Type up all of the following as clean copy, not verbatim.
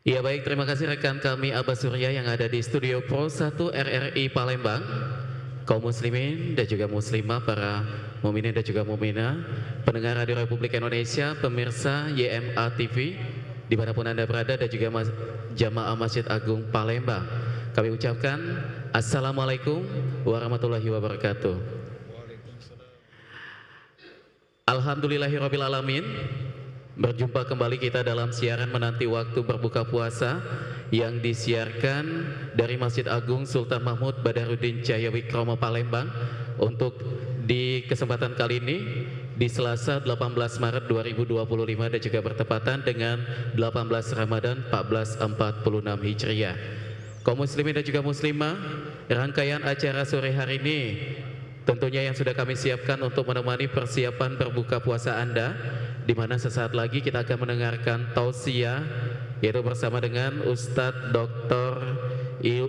Ya baik, terima kasih rekan kami Abbas Surya yang ada di Studio Pro 1 RRI Palembang. Kaum muslimin dan juga muslimah, para mukminin dan juga mukminah, pendengar Radio Republik Indonesia, pemirsa YMA TV, dimanapun Anda berada dan juga jamaah Masjid Agung Palembang. Kami ucapkan Assalamualaikum warahmatullahi wabarakatuh. Alhamdulillahirrabbilalamin. Berjumpa kembali kita dalam siaran menanti waktu berbuka puasa yang disiarkan dari Masjid Agung Sultan Mahmud Badarudin Cahya Wikromo Palembang. Untuk di kesempatan kali ini di Selasa 18 Maret 2025 dan juga bertepatan dengan 18 Ramadan 1446 Hijriah. Kaum muslimin dan juga muslimah, rangkaian acara sore hari ini tentunya yang sudah kami siapkan untuk menemani persiapan berbuka puasa Anda, di mana sesaat lagi kita akan mendengarkan tausiah, yaitu bersama dengan Ustadz Dr.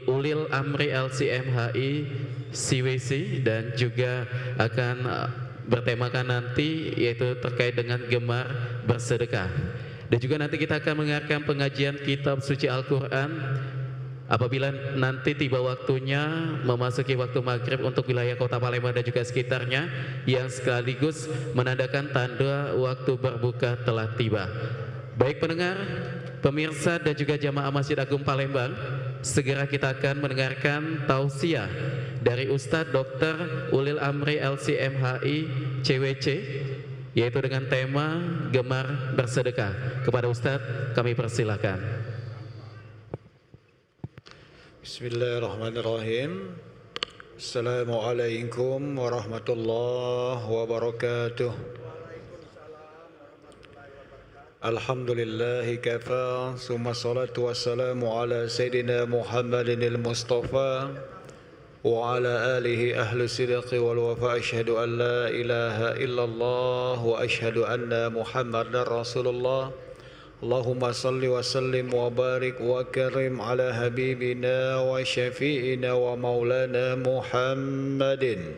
Ulil Amri LCMHI CWC, dan juga akan bertemakan nanti yaitu terkait dengan gemar bersedekah. Dan juga nanti kita akan mendengarkan pengajian kitab suci Al-Quran apabila nanti tiba waktunya memasuki waktu maghrib untuk wilayah kota Palembang dan juga sekitarnya, yang sekaligus menandakan tanda waktu berbuka telah tiba. Baik pendengar, pemirsa dan juga jamaah Masjid Agung Palembang, segera kita akan mendengarkan tausiah dari Ustadz Dr. Ulil Amri LCMHI CWC, yaitu dengan tema gemar bersedekah. Kepada Ustadz kami persilahkan. Bismillahirrahmanirrahim. Assalamualaikum warahmatullahi wabarakatuh. Alhamdulillahi kafa, summa salatu wassalamu ala Sayyidina Muhammadin al-Mustafa wa ala alihi ahlu sidqi wal wafa. Ashhadu an la ilaha illallah wa ashhadu anna Muhammadan Rasulullah. Allahumma salli wa sallim wa barik wa karim ala habibina wa syafi'ina wa maulana Muhammadin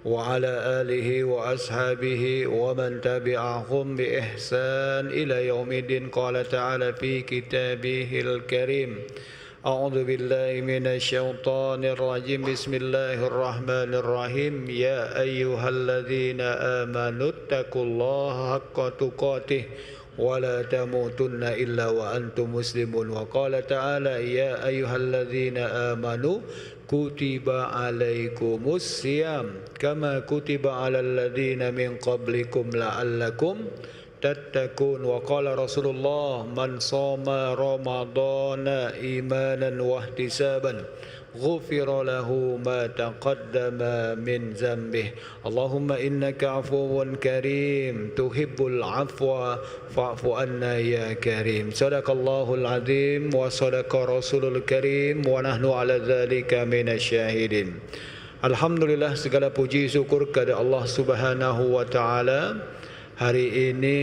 wa ala alihi wa ashabihi wa man tabi'ahum bi ihsan ila yaumidin. Qala ta'ala fi kitabihil karim, a'udzu billahi minasy syaithanir rajim, bismillahir rahmanir rahim. Ya ayyuhalladzina amanu taqullaha haqqa tuqatih wa la tamutunna illa wa antum muslimun. Wa qala ta'ala ya ayyuhalladzina amanu kutiba alaikumus siyam kama kutiba alal ladzina min qablikum la'allakum tattaqun. Wa qala Rasulullah man shoma ramadana imanan wa ihtisaban ghufira lahu ma taqaddama min zambih. Allahumma innaka afuwun karim tuhibbul afwa fa'fu anna ya karim. Sadaqallahul azim wa sadaqa rasulul karim wa nahnu ala dzalika minasyahidin. Alhamdulillah, segala puji syukur kepada Allah Subhanahu wa taala. Hari ini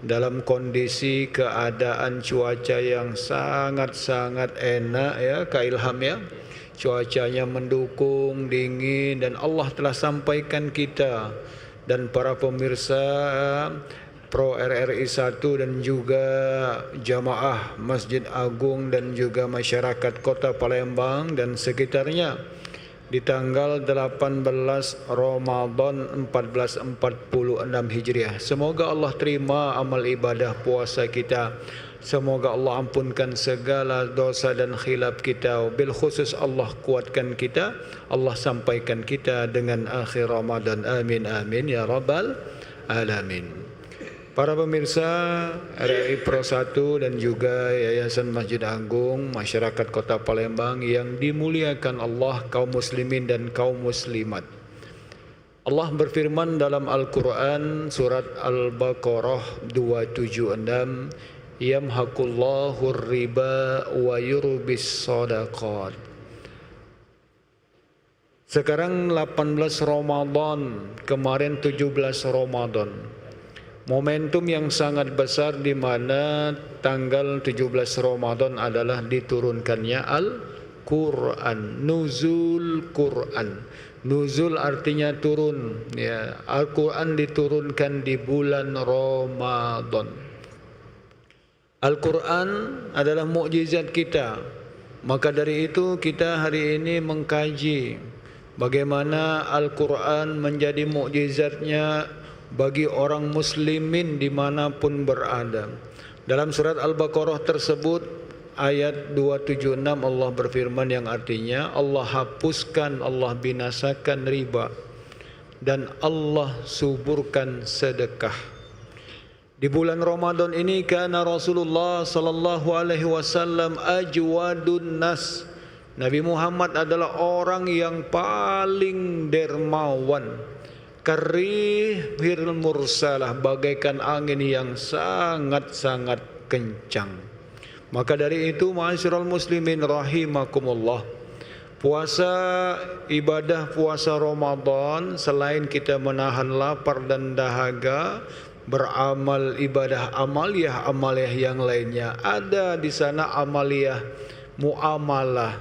dalam kondisi keadaan cuaca yang sangat-sangat enak ya Kak Ilham ya. Cuacanya mendukung, dingin, dan Allah telah sampaikan kita dan para pemirsa Pro RRI 1 dan juga jamaah Masjid Agung dan juga masyarakat Kota Palembang dan sekitarnya di tanggal 18 Ramadan 1446 Hijriah. Semoga Allah terima amal ibadah puasa kita. Semoga Allah ampunkan segala dosa dan khilaf kita. Bil khusus Allah kuatkan kita, Allah sampaikan kita dengan akhir Ramadan. Amin amin ya rabbal alamin. Para pemirsa RRI Pro 1 dan juga Yayasan Masjid Agung masyarakat Kota Palembang yang dimuliakan Allah, kaum muslimin dan kaum muslimat. Allah berfirman dalam Al-Quran surat Al-Baqarah 276, yamhaqullahu riba wa yurbis sadaqat. Sekarang 18 Ramadan, kemarin 17 Ramadan. Momentum yang sangat besar di mana tanggal 17 Ramadan adalah diturunkannya Al-Quran, nuzul Quran. Nuzul artinya turun ya. Al-Quran diturunkan di bulan Ramadan. Al-Quran adalah mukjizat kita. Maka dari itu kita hari ini mengkaji bagaimana Al-Quran menjadi mukjizatnya bagi orang muslimin dimanapun berada. Dalam surat Al-Baqarah tersebut ayat 276 Allah berfirman yang artinya Allah hapuskan, Allah binasakan riba dan Allah suburkan sedekah. Di bulan Ramadan ini kana Rasulullah sallallahu alaihi wasallam ajwadun nas. Nabi Muhammad adalah orang yang paling dermawan. Karihil mursalah, bagaikan angin yang sangat-sangat kencang. Maka dari itu ma'asyiral muslimin rahimakumullah, puasa, ibadah puasa Ramadan selain kita menahan lapar dan dahaga, beramal ibadah amaliyah yang lainnya. Ada di sana amaliyah muamalah,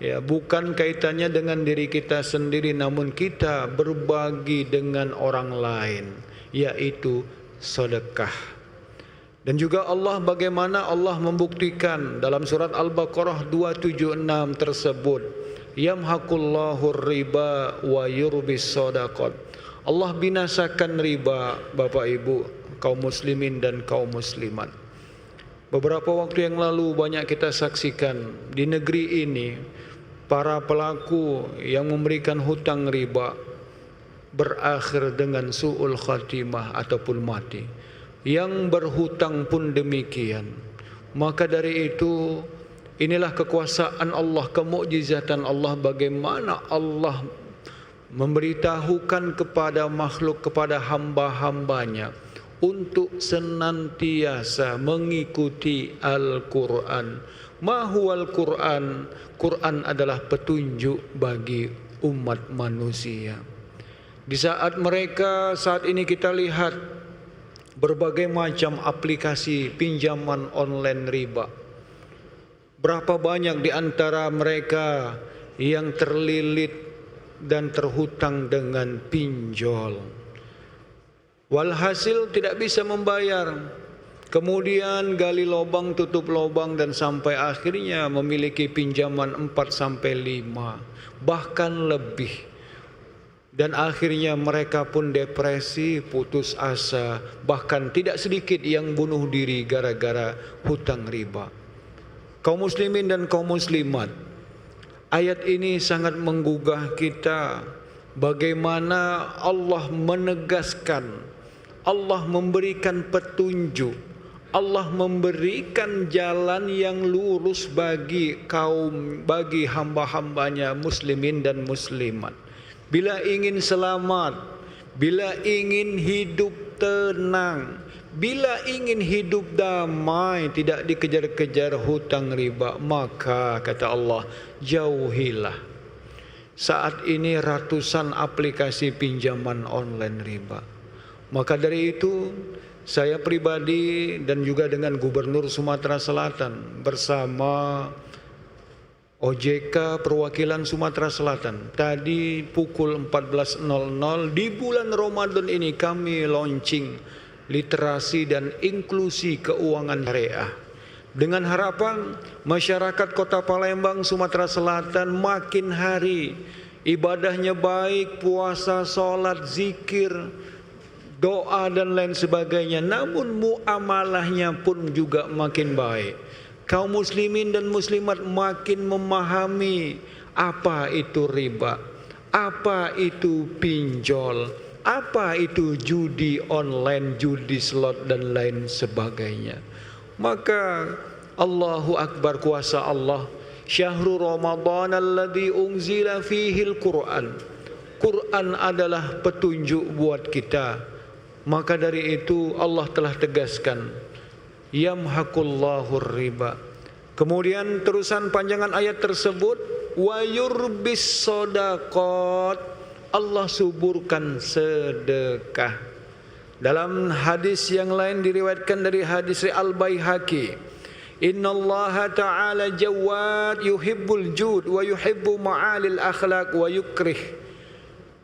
ya, bukan kaitannya dengan diri kita sendiri, namun kita berbagi dengan orang lain, yaitu sedekah. Dan juga Allah, bagaimana Allah membuktikan dalam surat Al-Baqarah 276 tersebut, yamhaqullahu riba wa yurbis shadaqat. Allah binasakan riba, Bapak Ibu, kaum muslimin dan kaum muslimat. Beberapa waktu yang lalu banyak kita saksikan di negeri ini para pelaku yang memberikan hutang riba berakhir dengan su'ul khatimah ataupun mati. Yang berhutang pun demikian. Maka dari itu inilah kekuasaan Allah, kemukjizatan Allah, bagaimana Allah memberitahukan kepada makhluk, kepada hamba-hambanya untuk senantiasa mengikuti Al-Quran. Ma huwal Quran? Quran adalah petunjuk bagi umat manusia. Di saat ini kita lihat berbagai macam aplikasi pinjaman online riba. Berapa banyak di antara mereka yang terlilit dan terhutang dengan pinjol. Walhasil tidak bisa membayar. Kemudian gali lubang, tutup lubang, dan sampai akhirnya memiliki pinjaman 4 sampai 5, bahkan lebih. Dan akhirnya mereka pun depresi, putus asa, bahkan tidak sedikit yang bunuh diri gara-gara hutang riba. Kaum muslimin dan kaum muslimat, ayat ini sangat menggugah kita bagaimana Allah menegaskan, Allah memberikan petunjuk, Allah memberikan jalan yang lurus bagi hamba-hambanya muslimin dan muslimat. Bila ingin selamat, bila ingin hidup tenang, bila ingin hidup damai, tidak dikejar-kejar hutang riba, maka kata Allah, jauhilah. Saat ini ratusan aplikasi pinjaman online riba. Maka dari itu saya pribadi dan juga dengan Gubernur Sumatera Selatan bersama OJK perwakilan Sumatera Selatan, tadi pukul 14.00 di bulan Ramadan ini kami launching literasi dan inklusi keuangan syariah, dengan harapan masyarakat Kota Palembang, Sumatera Selatan makin hari ibadahnya baik, puasa, sholat, zikir, doa dan lain sebagainya, namun muamalahnya pun juga makin baik. Kaum muslimin dan muslimat makin memahami apa itu riba, apa itu pinjol, apa itu judi online, judi slot dan lain sebagainya. Maka Allahu Akbar, kuasa Allah. Syahrul Ramadan alladzi unzila fihil Quran. Quran adalah petunjuk buat kita. Maka dari itu Allah telah tegaskan, yamhaqullahu riba. Kemudian terusan panjangan ayat tersebut, wa yurbis shadaqat. Allah suburkan sedekah. Dalam hadis yang lain diriwayatkan dari hadis Al-Baihaqi, innallaha ta'ala jawad yuhibbul jud wa yuhibbu ma'alil akhlaq wa yukrih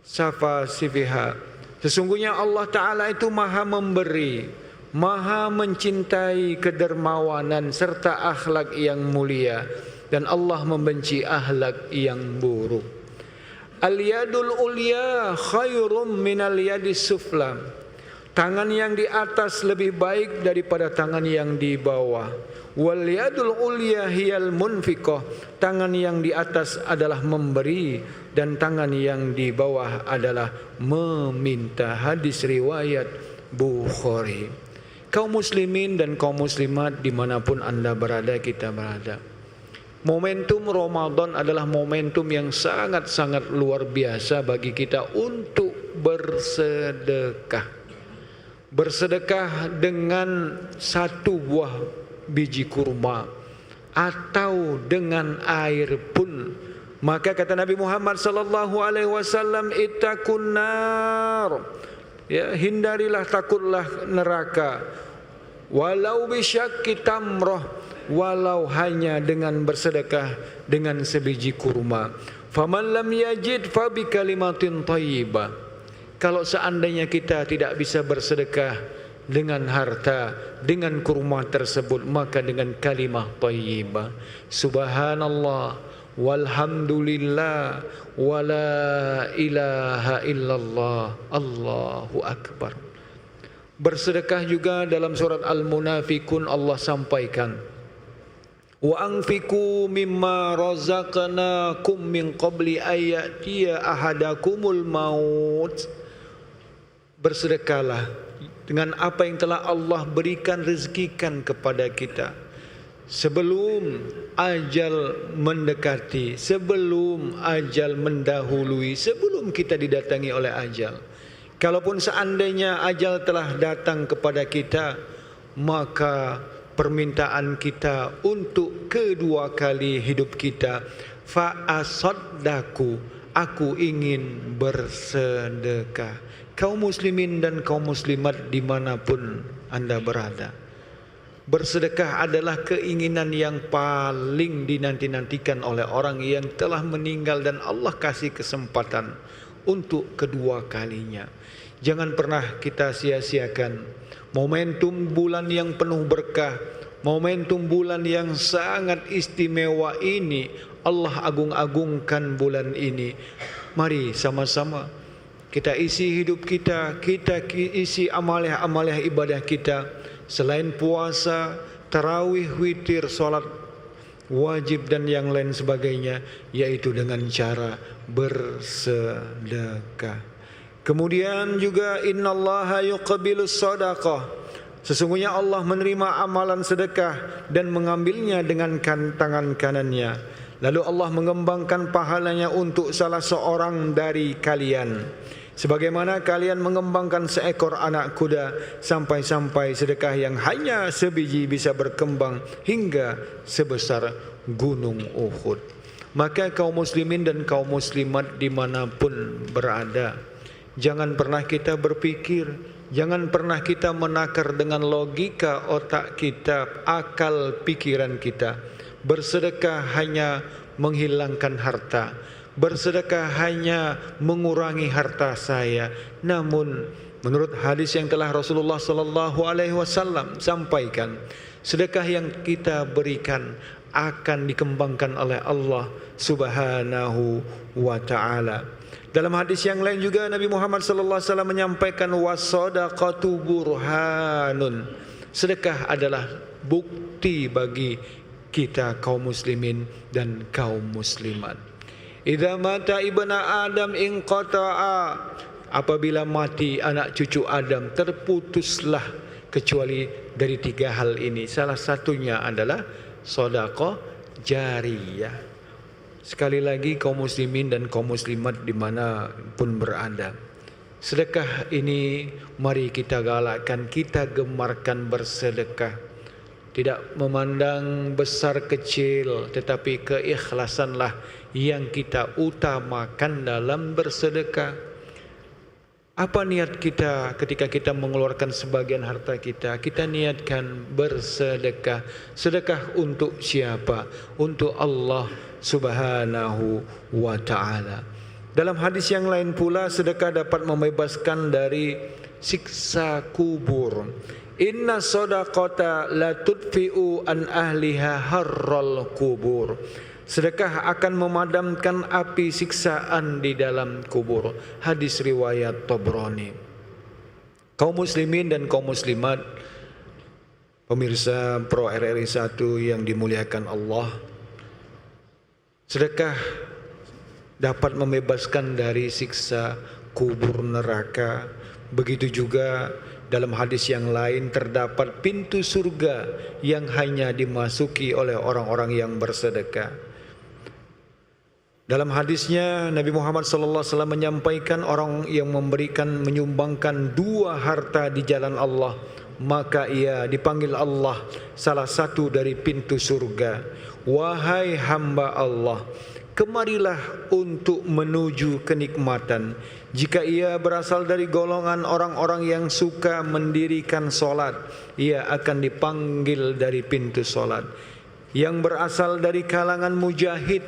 safasifiha. Sesungguhnya Allah Ta'ala itu maha memberi, Maha mencintai kedermawanan serta akhlak yang mulia, dan Allah membenci akhlak yang buruk. Al-yadul ulya khairum minal yadis sufla. Tangan yang di atas lebih baik daripada tangan yang di bawah. Wal yadul ulya hiyal munfiqah. Tangan yang di atas adalah memberi dan tangan yang di bawah adalah meminta. Hadis riwayat Bukhari. Kaum muslimin dan kaum muslimat dimanapun anda berada, kita berada, momentum Ramadan adalah momentum yang sangat-sangat luar biasa bagi kita untuk bersedekah. Bersedekah dengan satu buah biji kurma atau dengan air pun. Maka kata Nabi Muhammad sallallahu alaihi wasallam, ittaqun nar, ya, hindarilah, takutlah neraka, walau bisyakki tamrah, walau hanya dengan bersedekah dengan sebiji kurma. Faman lam yajid fa bi kalimatin thayyibah. Kalau seandainya kita tidak bisa bersedekah dengan harta, dengan kurma tersebut, maka dengan kalimah thayyibah. Subhanallah walhamdulillah wala ilaha illallah, Allahu akbar. Bersedekah juga dalam surat Al-Munafikun Allah sampaikan, wa anfiqu mimma razaqnakum min qabli ayyatiya ahadakumul maut. Bersedekahlah dengan apa yang telah Allah berikan, rezekikan kepada kita sebelum ajal mendekati, sebelum ajal mendahului, sebelum kita didatangi oleh ajal. Kalaupun seandainya ajal telah datang kepada kita, maka permintaan kita untuk kedua kali hidup kita, fa asaddaku, aku ingin bersedekah. Kaum muslimin dan kaum muslimat dimanapun anda berada, bersedekah adalah keinginan yang paling dinanti-nantikan oleh orang yang telah meninggal dan Allah kasih kesempatan untuk kedua kalinya. Jangan pernah kita sia-siakan momentum bulan yang penuh berkah, momentum bulan yang sangat istimewa ini. Allah agung-agungkan bulan ini. Mari sama-sama kita isi hidup kita, kita isi amalah-amalah ibadah kita. Selain puasa, tarawih, witir, solat wajib dan yang lain sebagainya, yaitu dengan cara bersedekah. Kemudian juga innallaha yuqbilus shadaqah. Sesungguhnya Allah menerima amalan sedekah dan mengambilnya dengan tangan kanannya. Lalu Allah mengembangkan pahalanya untuk salah seorang dari kalian, sebagaimana kalian mengembangkan seekor anak kuda, sampai-sampai sedekah yang hanya sebiji bisa berkembang hingga sebesar gunung Uhud. Maka kaum muslimin dan kaum muslimat dimanapun berada, jangan pernah kita berpikir, jangan pernah kita menakar dengan logika otak kita, akal pikiran kita. Bersedekah hanya menghilangkan harta, bersedekah hanya mengurangi harta saya. Namun menurut hadis yang telah Rasulullah sallallahu alaihi wasallam sampaikan, sedekah yang kita berikan akan dikembangkan oleh Allah Subhanahu wa taala. Dalam hadis yang lain juga Nabi Muhammad sallallahu alaihi wasallam menyampaikan, was-shadaqatu burhanun. Sedekah adalah bukti bagi kita kaum muslimin dan kaum muslimat. Idza mata ibnu Adam inqata'a, apabila mati anak cucu Adam terputuslah kecuali dari tiga hal ini. Salah satunya adalah sedekah jariyah. Sekali lagi kaum muslimin dan kaum muslimat dimanapun berada, sedekah ini mari kita galakkan, kita gemarkan bersedekah. Tidak memandang besar kecil, tetapi keikhlasanlah yang kita utamakan dalam bersedekah. Apa niat kita ketika kita mengeluarkan sebagian harta kita? Kita niatkan bersedekah. Sedekah untuk siapa? Untuk Allah Subhanahu wa ta'ala. Dalam hadis yang lain pula, sedekah dapat membebaskan dari siksa kubur. Inna sadaqata la tudfi'u an ahliha harral kubur. Sedekah akan memadamkan api siksaan di dalam kubur. Hadis riwayat Tabrani. Kaum muslimin dan kaum muslimat, pemirsa Pro RRI 1 yang dimuliakan Allah, sedekah dapat membebaskan dari siksa kubur neraka. Begitu juga dalam hadis yang lain terdapat pintu surga yang hanya dimasuki oleh orang-orang yang bersedekah. Dalam hadisnya Nabi Muhammad SAW menyampaikan orang yang menyumbangkan 2 harta di jalan Allah, maka ia dipanggil Allah salah satu dari pintu surga. Wahai hamba Allah, kemarilah untuk menuju kenikmatan. Jika ia berasal dari golongan orang-orang yang suka mendirikan solat, ia akan dipanggil dari pintu solat. Yang berasal dari kalangan mujahid,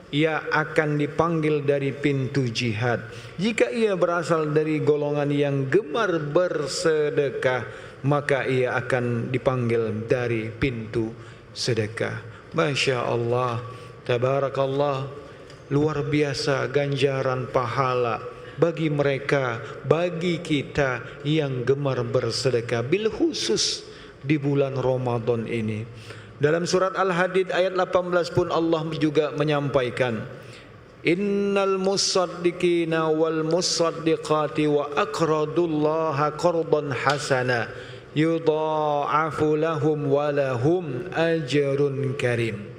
ia akan dipanggil dari pintu jihad. Jika ia berasal dari golongan yang gemar bersedekah, maka ia akan dipanggil dari pintu sedekah. Masya Allah, tabarakallah, luar biasa ganjaran pahala bagi mereka, bagi kita yang gemar bersedekah, bil khusus di bulan Ramadan ini. Dalam surat Al-Hadid ayat 18 pun Allah juga menyampaikan, Innal musaddiqina wal musaddiqati wa aqradullaha qardan hasana yudha'afu lahum wa lahum ajrun karim.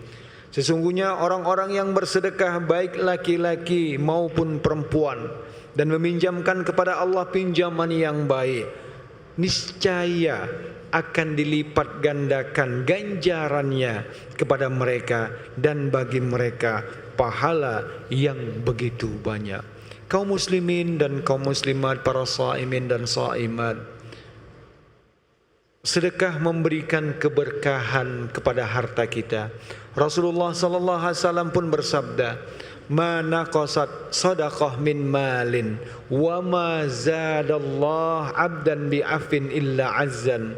Sesungguhnya orang-orang yang bersedekah baik laki-laki maupun perempuan dan meminjamkan kepada Allah pinjaman yang baik, niscaya akan dilipat gandakan ganjarannya kepada mereka dan bagi mereka pahala yang begitu banyak. Kaum muslimin dan kaum muslimat, para shaimin dan shaimat, sedekah memberikan keberkahan kepada harta kita. Rasulullah sallallahu alaihi wasallam pun bersabda, "Ma naqasat sadaqah min malin wa ma zadallah 'abdan bi'afin illa 'azzan."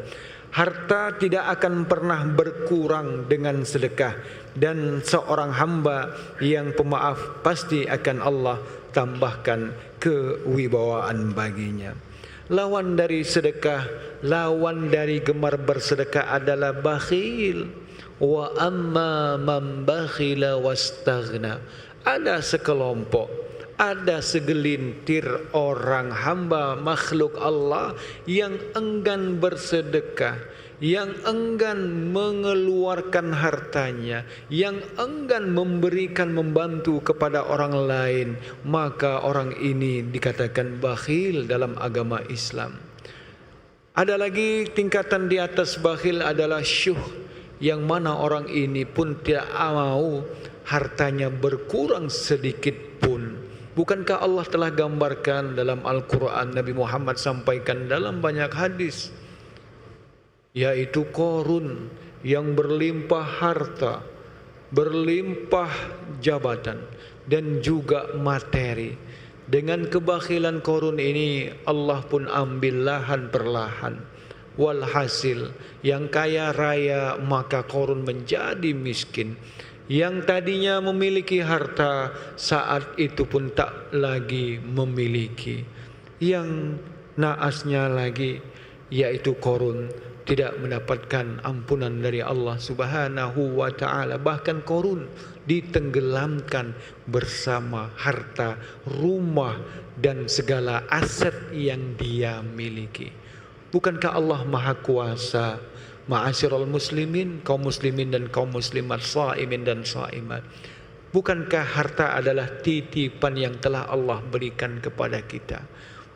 Harta tidak akan pernah berkurang dengan sedekah, dan seorang hamba yang pemaaf pasti akan Allah tambahkan kewibawaan baginya. Lawan dari sedekah, lawan dari gemar bersedekah adalah bakhil. Wa amma man bakhila wastaghna. Ada sekelompok, ada segelintir orang hamba makhluk Allah yang enggan bersedekah, yang enggan mengeluarkan hartanya, yang enggan memberikan, membantu kepada orang lain, maka orang ini dikatakan bakhil dalam agama Islam. Ada lagi tingkatan di atas bakhil adalah syuh, yang mana orang ini pun tidak mau hartanya berkurang sedikit pun. Bukankah Allah telah gambarkan dalam Al-Quran, Nabi Muhammad sampaikan dalam banyak hadis, yaitu Qarun yang berlimpah harta, berlimpah jabatan dan juga materi. Dengan kebakhilan Qarun ini, Allah pun ambil lahan perlahan. Walhasil, yang kaya raya maka Qarun menjadi miskin. Yang tadinya memiliki harta saat itu pun tak lagi memiliki. Yang naasnya lagi, yaitu Qarun tidak mendapatkan ampunan dari Allah Subhanahu wa ta'ala. Bahkan Qarun ditenggelamkan bersama harta, rumah dan segala aset yang dia miliki. Bukankah Allah Maha Kuasa? Ma'asyiral muslimin, kaum muslimin dan kaum muslimat, shaimin dan shaimat, bukankah harta adalah titipan yang telah Allah berikan kepada kita?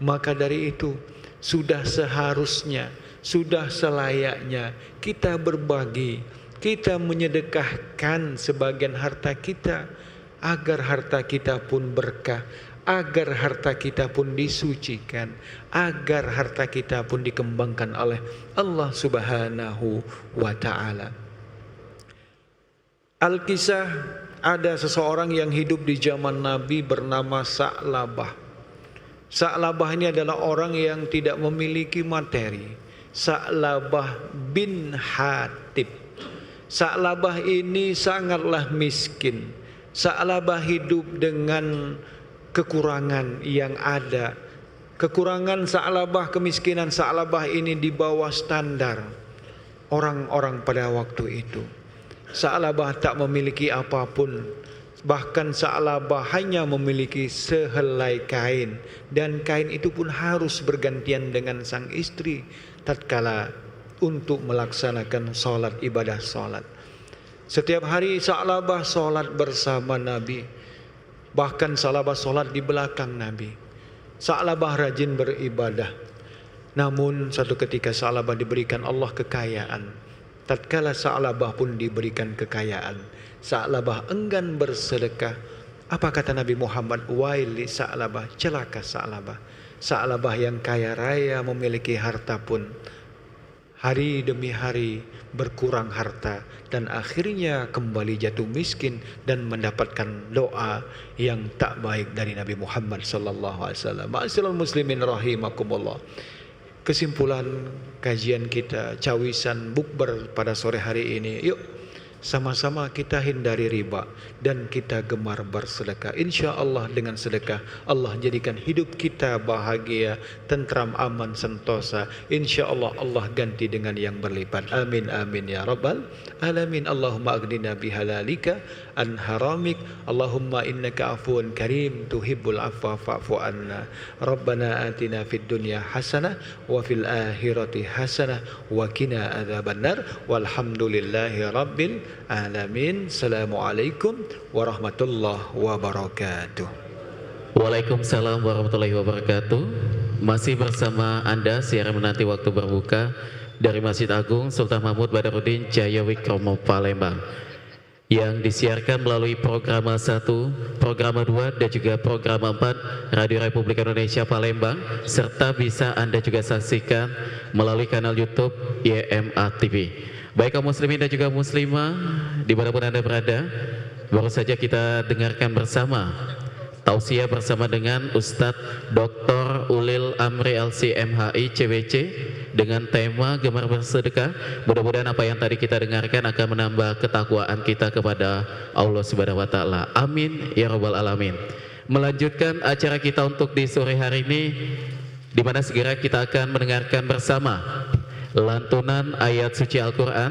Maka dari itu sudah seharusnya, sudah selayaknya kita berbagi, kita menyedekahkan sebagian harta kita, agar harta kita pun berkah, agar harta kita pun disucikan, agar harta kita pun dikembangkan oleh Allah Subhanahu wa ta'ala. Al-Kisah, ada seseorang yang hidup di zaman Nabi bernama Sa'labah. Sa'labah ini adalah orang yang tidak memiliki materi. Sa'labah bin Hatib. Sa'labah ini sangatlah miskin. Sa'labah hidup dengan kekurangan yang ada. Kekurangan Sa'labah, kemiskinan Sa'labah ini di bawah standar orang-orang pada waktu itu. Sa'labah tak memiliki apapun. Bahkan Sa'labah hanya memiliki sehelai kain, dan kain itu pun harus bergantian dengan sang istri tatkala untuk melaksanakan solat, ibadah solat. Setiap hari Sa'labah solat bersama Nabi. Bahkan Sa'labah solat di belakang Nabi. Sa'labah rajin beribadah. Namun satu ketika Sa'labah diberikan Allah kekayaan. Tatkala Sa'labah pun diberikan kekayaan, Sa'labah enggan bersedekah. Apa kata Nabi Muhammad? Waili Sa'labah, celaka Sa'labah. Sa'labah yang kaya raya memiliki harta pun hari demi hari berkurang harta, dan akhirnya kembali jatuh miskin dan mendapatkan doa yang tak baik dari Nabi Muhammad sallallahu alaihi wasallam. Ma'asyiral muslimin rahimakumullah. Kesimpulan kajian kita, cawisan bukber pada sore hari ini, yuk sama-sama kita hindari riba dan kita gemar bersedekah. Insya Allah dengan sedekah Allah jadikan hidup kita bahagia, tentram, aman, sentosa. Insya Allah Allah ganti dengan yang berlipat. Amin amin ya rabbal alamin. Allahumma aghnina bihalalika an haramik. Allahumma innaka afuun karim tuhibbul afwa fa'fu anna. Rabbana atina fid dunya hasanah wa fil akhirati hasanah wa qina adzabannar. Walhamdulillahi rabbil alamin. Assalamualaikum warahmatullahi wabarakatuh. Waalaikumsalam warahmatullahi wabarakatuh. Masih bersama Anda siaran menanti waktu berbuka dari Masjid Agung Sultan Mahmud Badarudin Jaya Wikromo Palembang, yang disiarkan melalui program 1, program 2, dan juga program 4 Radio Republik Indonesia Palembang, serta bisa Anda juga saksikan melalui kanal YouTube YMA TV. Baik kaum muslimin dan juga muslimah dimanapun Anda berada, baru saja kita dengarkan bersama tausiah bersama dengan Ustadz Dr. Ulil Amri LC MHI CWC dengan tema gemar bersedekah. Mudah-mudahan apa yang tadi kita dengarkan akan menambah ketakwaan kita kepada Allah Subhanahu wa taala. Amin ya rabbal alamin. Melanjutkan acara kita untuk di sore hari ini, di mana segera kita akan mendengarkan bersama lantunan ayat suci Al-Quran,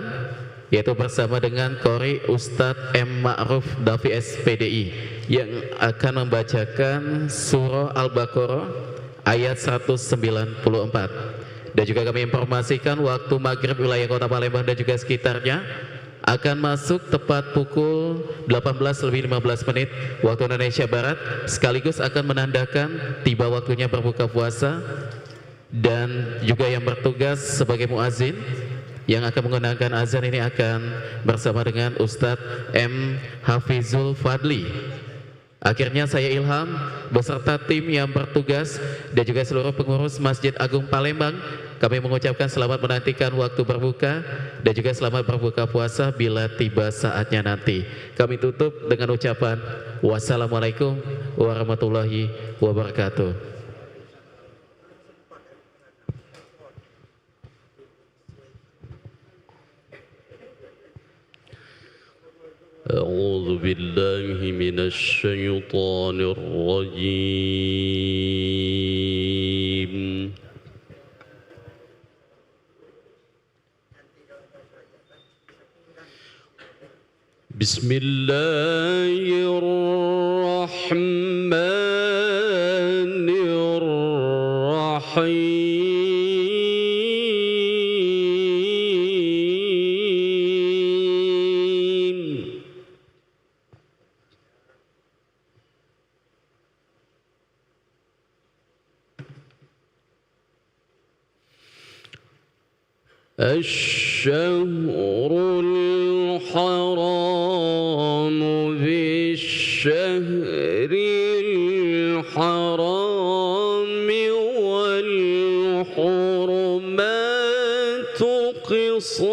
yaitu bersama dengan Qori Ustadz M. Ma'ruf Dafi SPDI, yang akan membacakan surah Al-Baqarah ayat 194. Dan juga kami informasikan waktu maghrib wilayah kota Palembang dan juga sekitarnya akan masuk tepat pukul 18:15 waktu Indonesia Barat, sekaligus akan menandakan tiba waktunya berbuka puasa. Dan juga yang bertugas sebagai muazin yang akan menggunakan azan ini akan bersama dengan Ustadz M. Hafizul Fadli. Akhirnya saya Ilham beserta tim yang bertugas dan juga seluruh pengurus Masjid Agung Palembang, kami mengucapkan selamat menantikan waktu berbuka dan juga selamat berbuka puasa bila tiba saatnya nanti. Kami tutup dengan ucapan wassalamualaikum warahmatullahi wabarakatuh. أعوذ بالله من الشيطان الرجيم بسم الله الرحمن الرحيم الشهر الحرام بالشهر الحرام والحرمات قصاص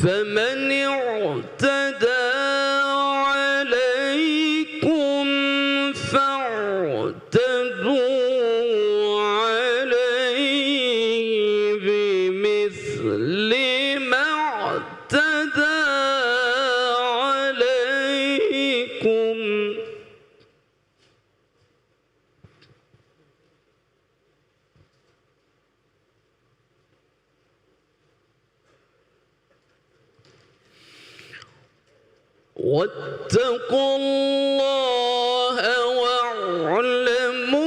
فمن اعتدى عليكم فاعتدوا عليه بمثل ما اعتدى عليكم. واتقوا الله واعلموا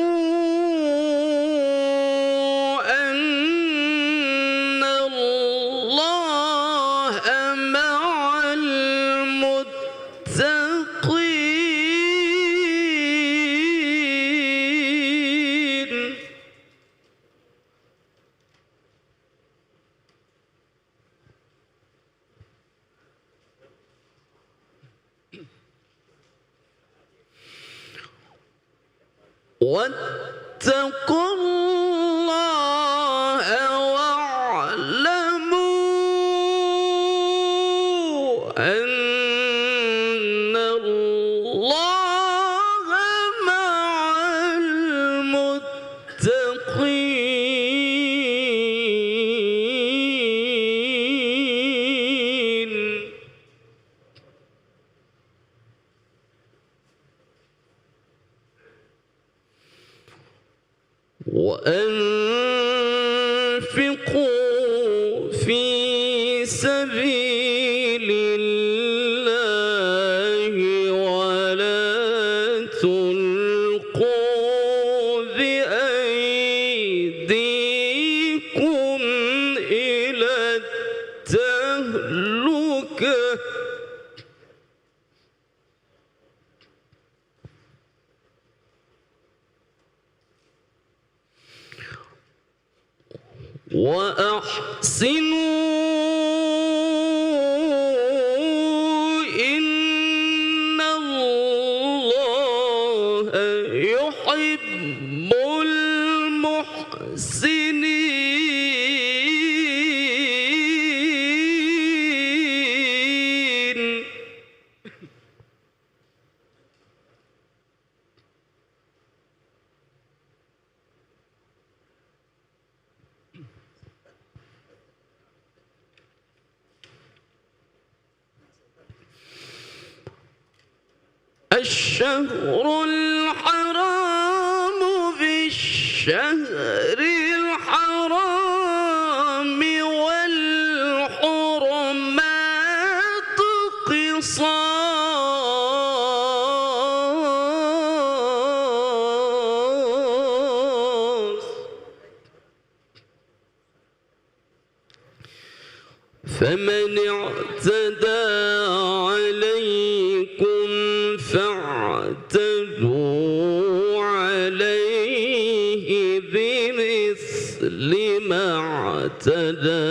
أن الله مع المتقين. واتقوا الله واعلموا أن الله مع المتقين. وأنفقوا في سبيل الله ولا تلقوا بأيديكم إلى التهلكة. وأحسنوا إن الله يحب المحسنين. الشهر الحرام بالشهر الحرام والحرمات قصاص. فمن اعتدى عليكم فاعتدوا عليه بمثل ما اعتدى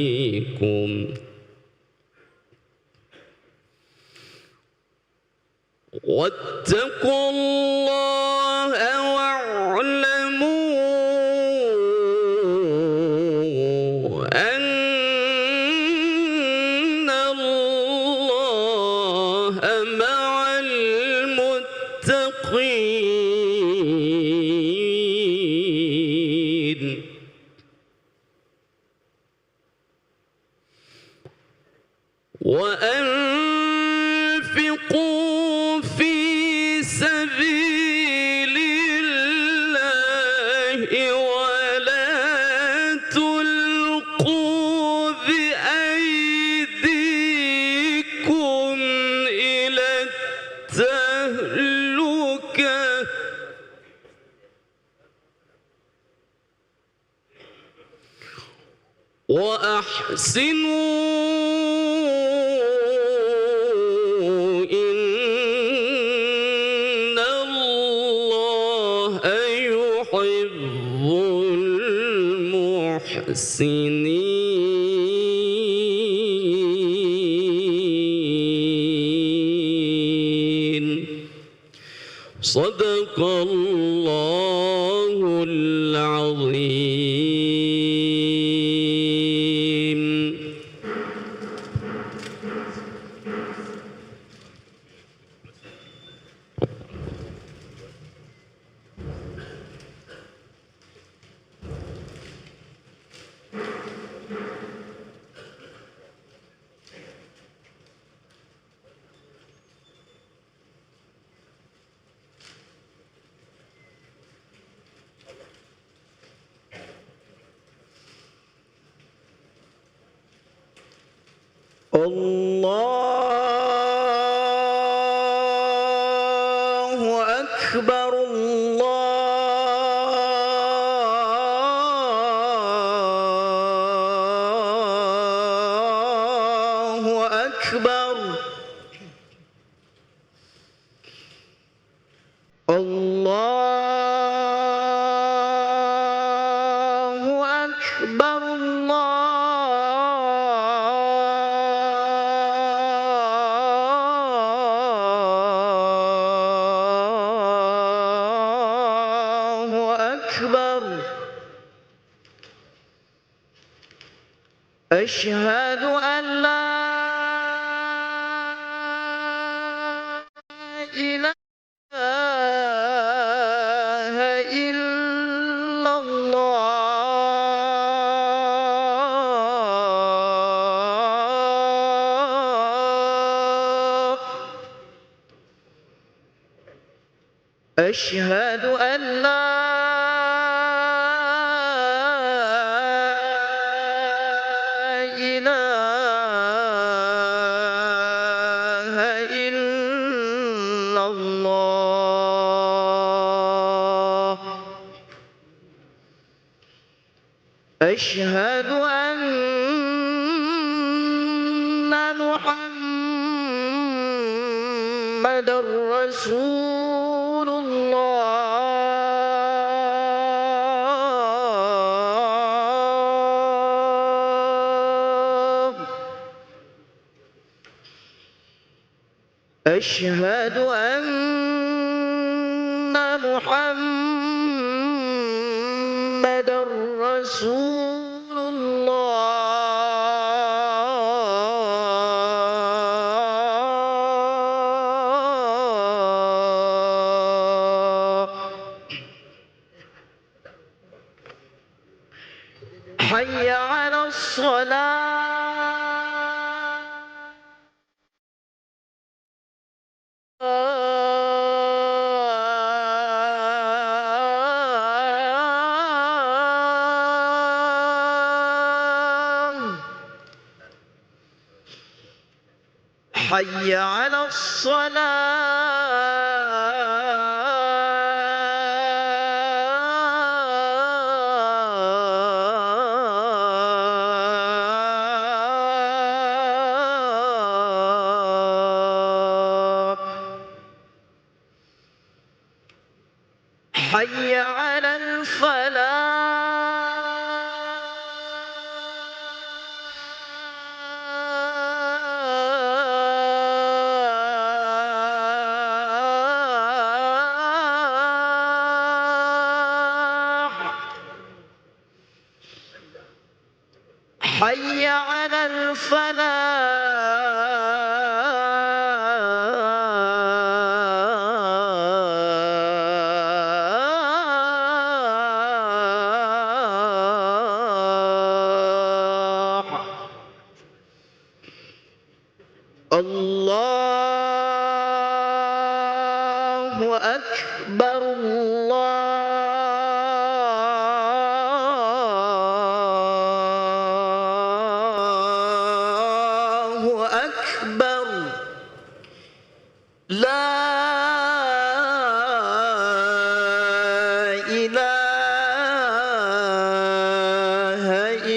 عليكم. واتقوا الله واعلموا أن الله مع المتقين. وأنفقوا في سبيل الله ولا تلقوا بأيديكم إلى التهلكة. وأحسنوا إن الله يحب المحسنين. صدق الله العظيم. الله أكبر الله أكبر الله أكبر الله أكبر أشهد أن لا إله إلا الله أشهد أن لا إله إلا الله أشهد أن محمدا رسول الله أشهد أن محمدا رسول الله حي على الصلاة حي على الصلاة حي على الفلاح حي على الفلاح الله أكبر الله أكبر لا إله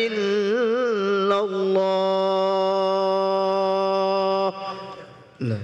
إلا الله لا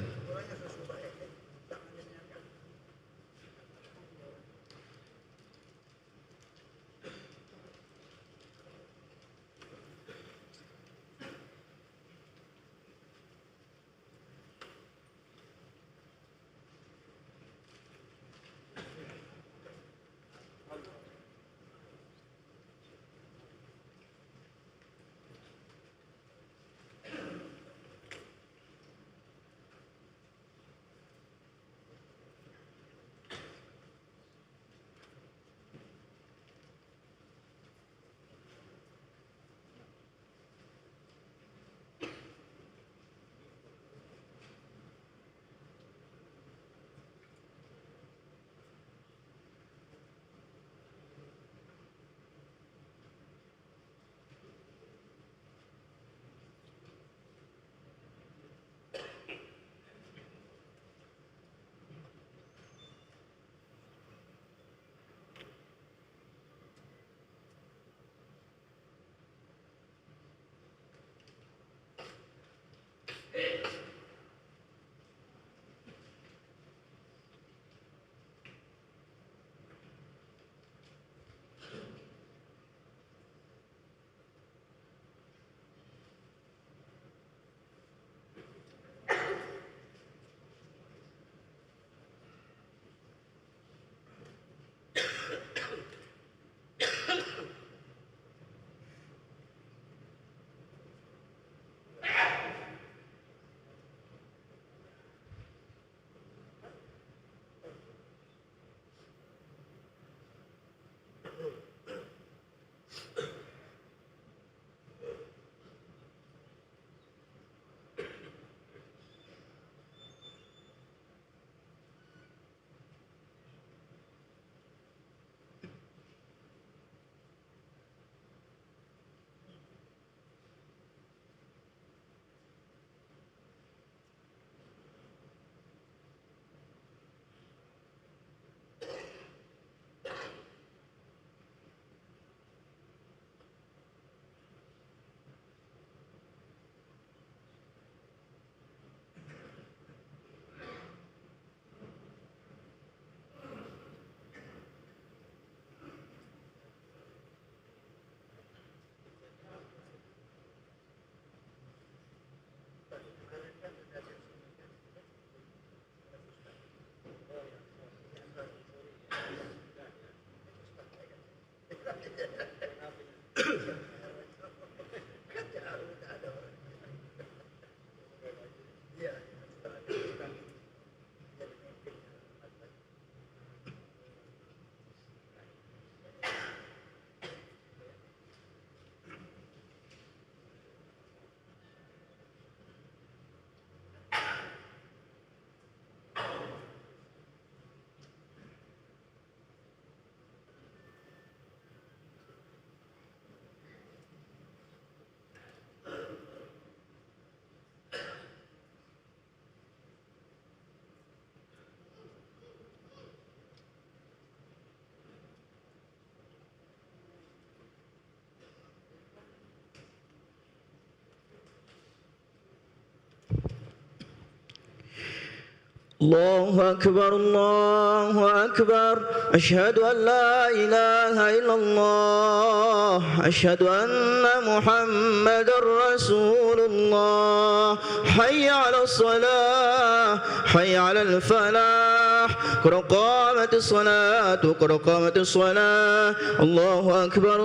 الله أكبر الله أكبر أشهد أن لا إله إلا الله أشهد أن محمد رسول الله حي على الصلاة حي على الفلاح قد قامت الصلاة قد قامت الصلاة الله أكبر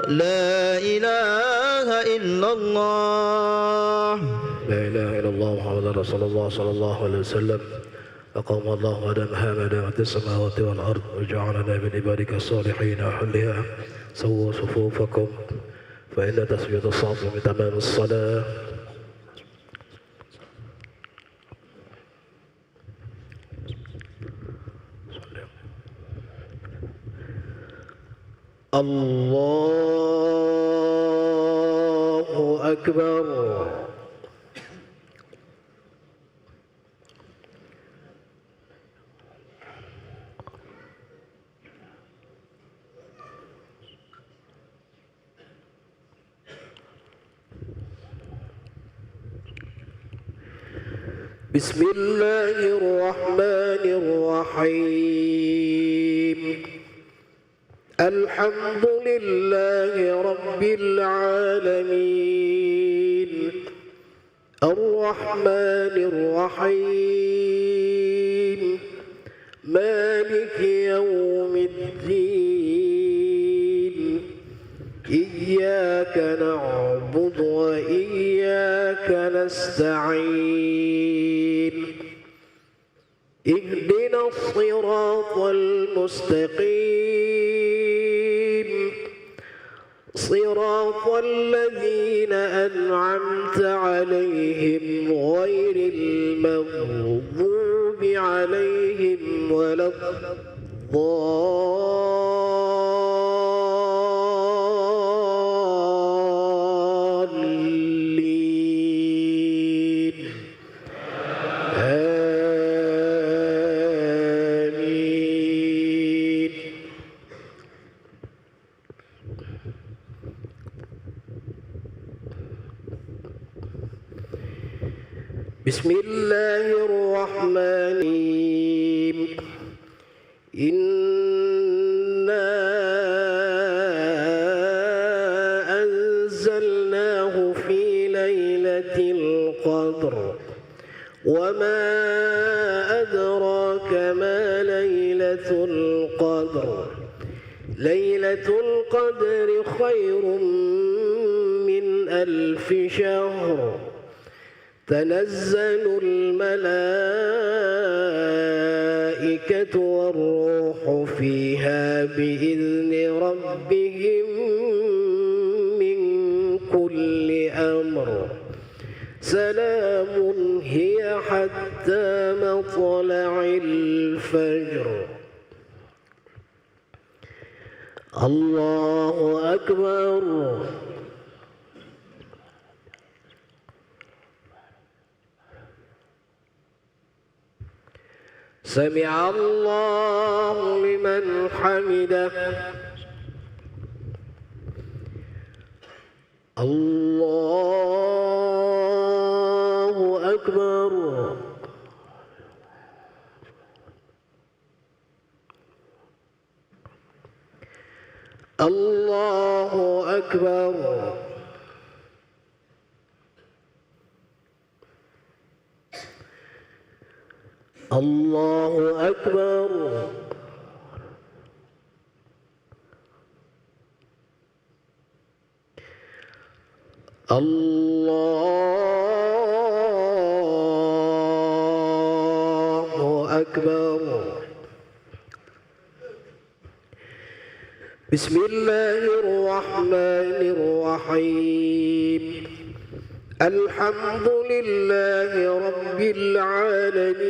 لا إله إلا الله لا إله إلا الله محمد رسول الله صلى الله عليه وسلم أقام الله آدم هامة السماوات والأرض وجعلنا من عبادك الصالحين وحلها سووا صفوفكم فإن تسوية الصف من تمام الصلاة الله أكبر بسم الله الرحمن الرحيم الحمد لله رب العالمين الرحمن الرحيم مالك يوم الدين إياك نعبد وإياك نستعين اهدنا الصراط المستقيم صراط الذين أنعمت عليهم غير المغضوب عليهم ولا الضالين آمين بسم الله الرحمن الرحيم إنا أنزلناه في ليلة القدر وما أدراك ما ليلة القدر ليلة القدر خير من 1000 شهر تنزل الملائكة والروح فيها بإذن ربهم من كل أمر سلام هي حتى مطلع الفجر الله أكبر سمع الله لمن حمده الله أكبر الله أكبر الله أكبر الله أكبر بسم الله الرحمن الرحيم الحمد لله رب العالمين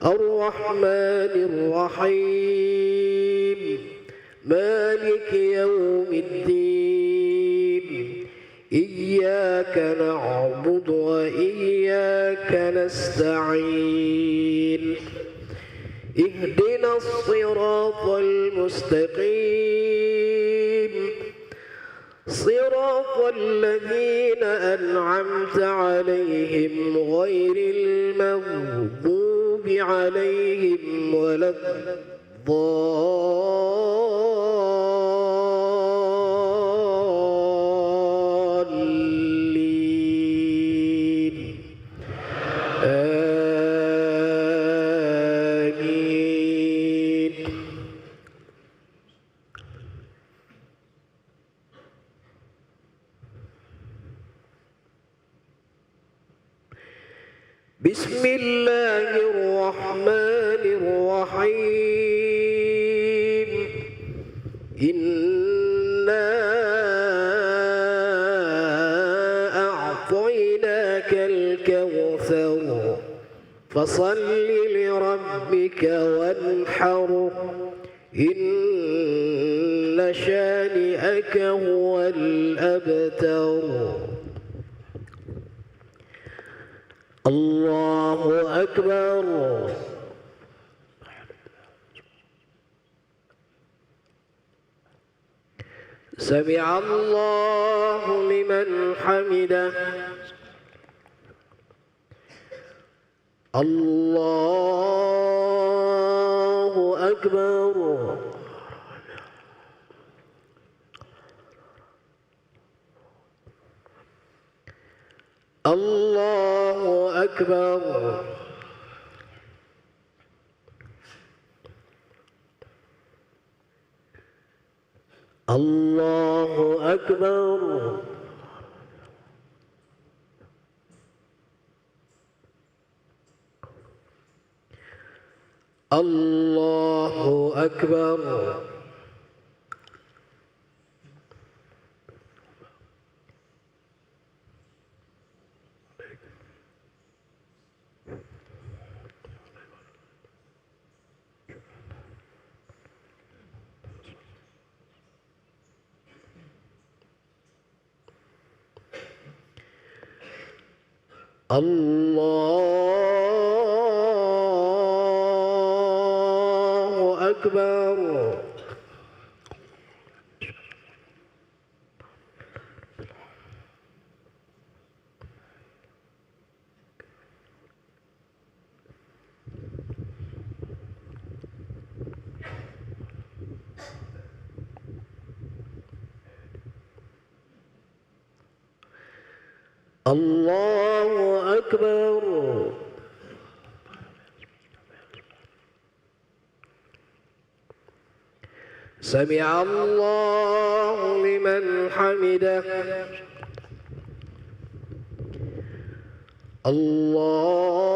الرحمن الرحيم مالك يوم الدين إياك نعبد وإياك نستعين اهدنا الصراط المستقيم صراط الذين أنعمت أنعمت عليهم غير المغضوب عليهم ولا الضالين آمين. بسم الله الرحمن الرحيم. إنا أعطيناك الكوثر فصل لربك وانحر إن شانئك هو الأبتر. الله أكبر. سمع الله لمن حمده. الله أكبر. الله أكبر. الله أكبر. الله أكبر. الله أكبر. الله أكبر. سمع الله لمن حمده. الله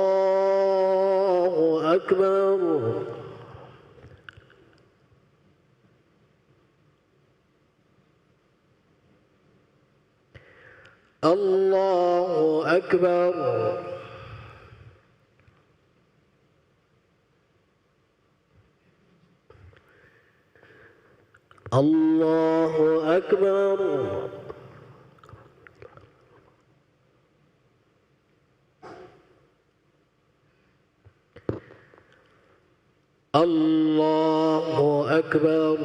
أكبر. الله أكبر. الله أكبر. الله أكبر.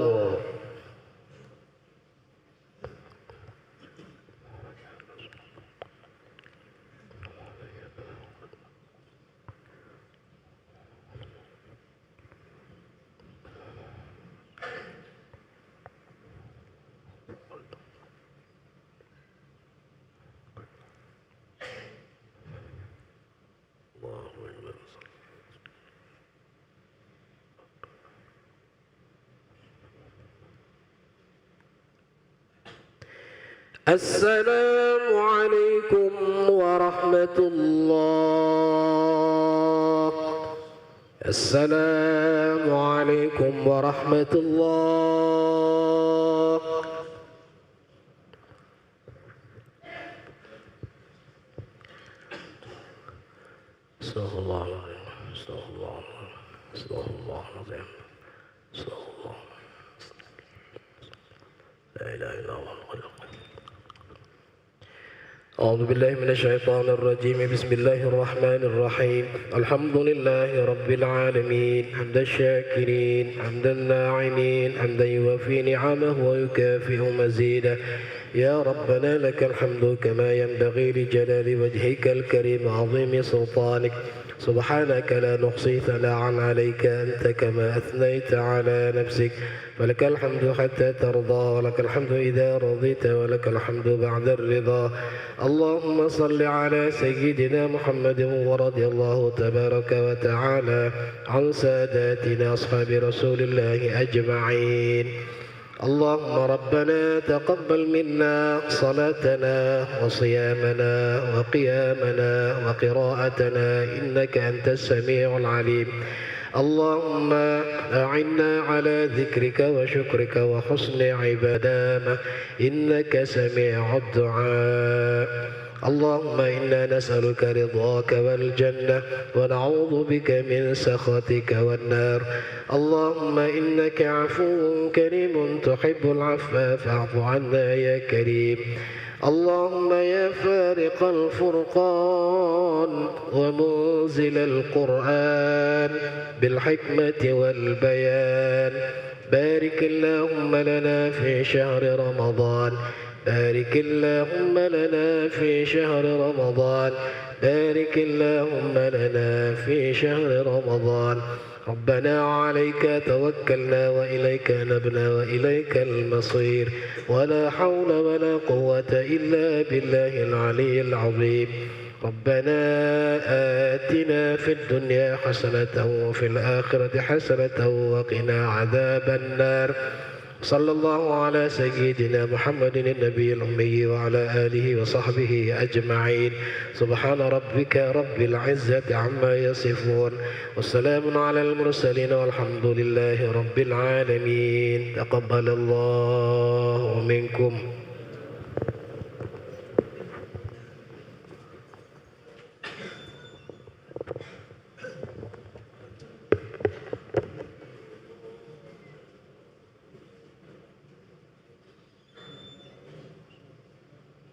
السلام عليكم ورحمة الله. السلام عليكم ورحمة الله. استغفر الله العظيم. استغفر الله العظيم. استغفر الله العظيم. استغفر الله. لا إله إلا الله. أعوذ بالله من الشيطان الرجيم بسم الله الرحمن الرحيم الحمد لله رب العالمين حمد الشاكرين حمد الناعمين حمدا يوافي نعمه ويكافئ مزيده يا ربنا لك الحمد كما ينبغي لجلال وجهك الكريم عظيم سلطانك سبحانك لا نحصي ثناء عليك أنت كما أثنيت على نفسك ولك الحمد حتى ترضى ولك الحمد إذا رضيت ولك الحمد بعد الرضا اللهم صل على سيدنا محمد ورضي الله تبارك وتعالى عن ساداتنا أصحاب رسول الله أجمعين اللهم ربنا تقبل منا صلاتنا وصيامنا وقيامنا وقراءتنا إنك أنت السميع العليم اللهم أعنا على ذكرك وشكرك وحسن عبادتك إنك سميع الدعاء اللهم إنا نسألك رضاك والجنة ونعوذ بك من سخطك والنار اللهم إنك عفو كريم تحب العفو فاعف عنا يا كريم اللهم يا فارق الفرقان ومنزل القرآن بالحكمة والبيان بارك اللهم لنا في شهر رمضان بارك اللهم لنا في شهر رمضان بارك اللهم لنا في شهر رمضان ربنا عليك توكلنا وإليك نبنا وإليك المصير ولا حول ولا قوة إلا بالله العلي العظيم ربنا آتنا في الدنيا حسنة وفي الآخرة حسنة وقنا عذاب النار صلى الله على سيدنا محمد النبي الأمي وعلى آله وصحبه أجمعين سبحان ربك رب العزة عما يصفون والسلام على المرسلين والحمد لله رب العالمين تقبل الله منكم